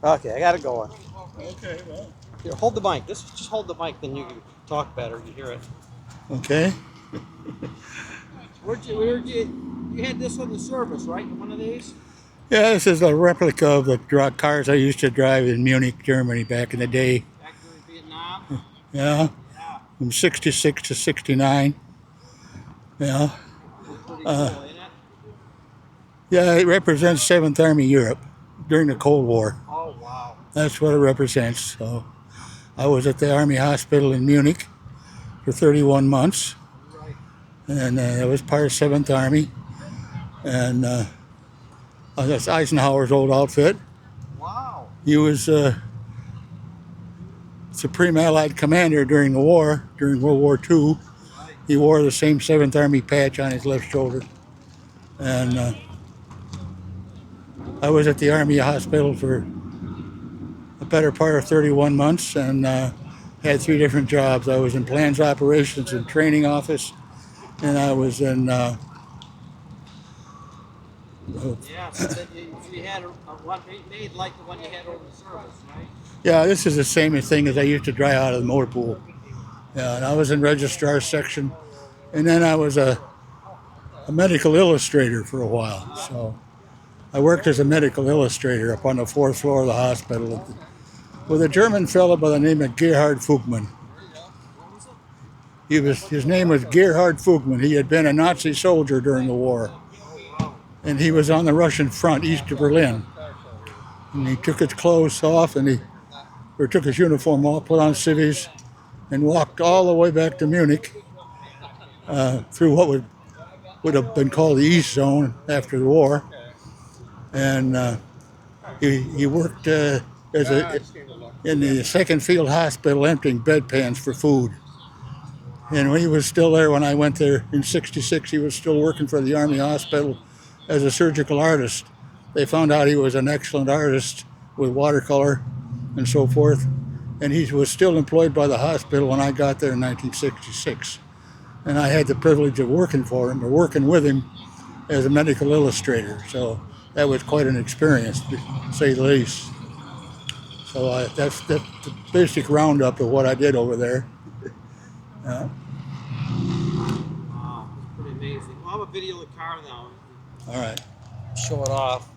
Okay, I got it going. Okay, well. Here, hold the mic. Just hold the mic, then you can talk better. You hear it. Okay. You had this on the service, right? One of these? Yeah, this is a replica of the cars I used to drive in Munich, Germany back in the day. Back during Vietnam? Yeah, Yeah. from 66 to 69. Yeah. That's pretty Uh, cool, ain't it? yeah, it represents 7th Army Europe during the Cold War. Oh, wow. That's what it represents. So I was at the Army Hospital in Munich for 31 months. Right. And I was part of 7th Army. And that's Eisenhower's old outfit. Wow. He was Supreme Allied Commander during the war, during World War II. Right. He wore the same 7th Army patch on his left shoulder. And I was at the Army Hospital for a better part of 31 months and had 3 different jobs. I was in Plans Operations and Training Office, and I was in Yeah, so that you had one made like the one you had over the service, right? yeah, this is the same thing as I used to dry out of the motor pool. Yeah, and I was in Registrar Section, and then I was a medical illustrator for a while. So I worked as a medical illustrator up on the 4th floor of the hospital with a German fellow by the name of Gerhard Fugmann. His name was Gerhard Fugmann. He had been a Nazi soldier during the war, and he was on the Russian front east of Berlin. And he took his clothes off, and took his uniform off, put on civvies, and walked all the way back to Munich through what would have been called the East Zone after the war. And he worked in the 2nd Field Hospital emptying bedpans for food. And when he was still there, when I went there in '66, he was still working for the Army Hospital as a surgical artist. They found out he was an excellent artist with watercolor and so forth. And he was still employed by the hospital when I got there in 1966. And I had the privilege of working for him, or working with him as a medical illustrator. So that was quite an experience, to say the least. So that's the basic roundup of what I did over there. Wow, that's pretty amazing. Well, I have a video of the car now. All right. Show it off.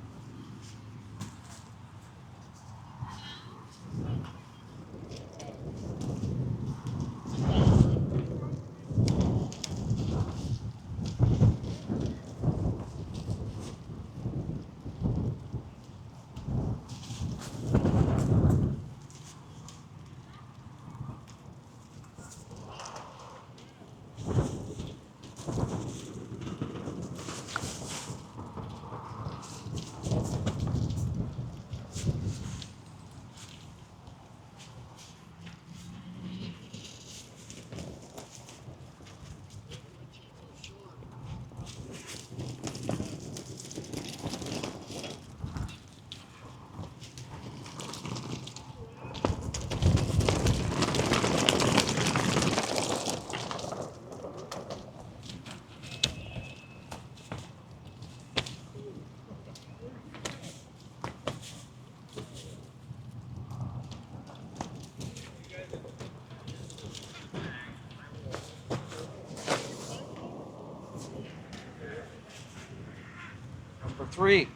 Number 3.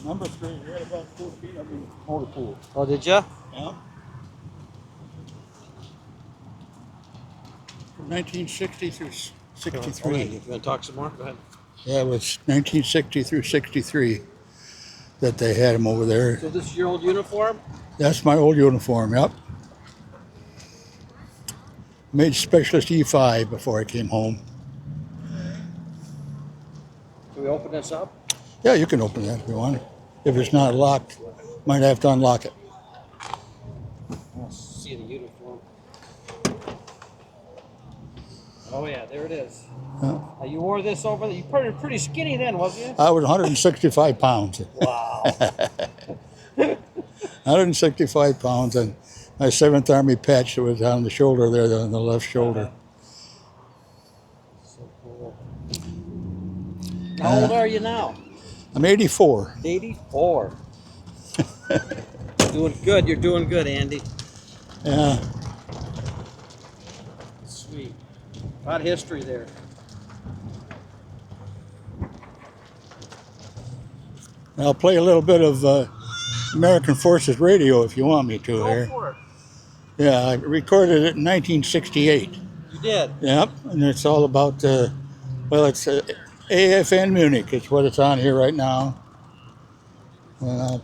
Number 3, we had about 4 feet of the motor pool. Oh, did ya? Yeah. From 1960 through 63. Okay, you want to talk some more? Go ahead. Yeah, it was 1960 through 63 that they had him over there. So this is your old uniform? That's my old uniform, yep. Made Specialist E5 before I came home. Can we open this up? Yeah, you can open that if you want. If it's not locked, might have to unlock it. Let's see the uniform. Oh yeah, there it is. Yeah. You wore this over. You were pretty skinny then, wasn't you? I was 165 pounds. Wow. 165 pounds, and my 7th Army patch that was on the shoulder there, on the left shoulder. So cool. How old are you now? I'm 84. 84. Doing good. You're doing good, Andy. Yeah. Sweet. A lot of history there. I'll play a little bit of American Forces Radio if you want me to here. Go for it. Yeah, I recorded it in 1968. You did. Yep, and it's all about, well, it's AFN Munich. It's what it's on here right now. Uh,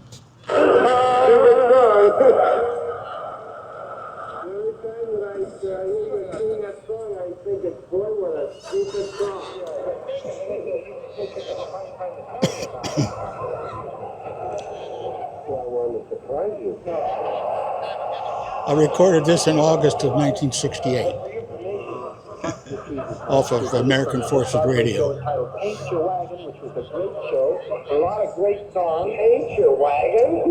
I recorded this in August of 1968 off of American Forces Radio. Paint Your Wagon, which was a great show. A lot of great songs. Paint Your Wagon?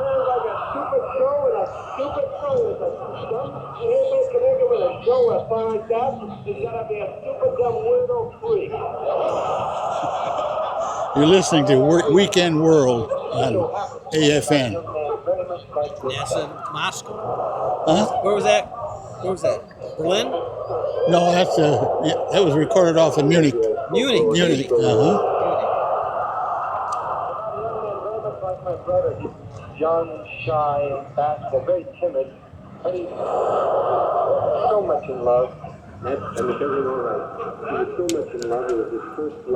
Sounds like a stupid show and a stupid song. Anybody connected with a show or a song like that, there's got to be a stupid, dumb, weirdo freak. You're listening to Weekend World on AFN. NASA, Moscow. Huh? Where was that? Where was that? Berlin? No, that's that was recorded off of Munich. Munich. Munich. Like my brother, young, shy, and bashful, very timid, but he's so much in love. And because you know, he was so much in love, it was his first love.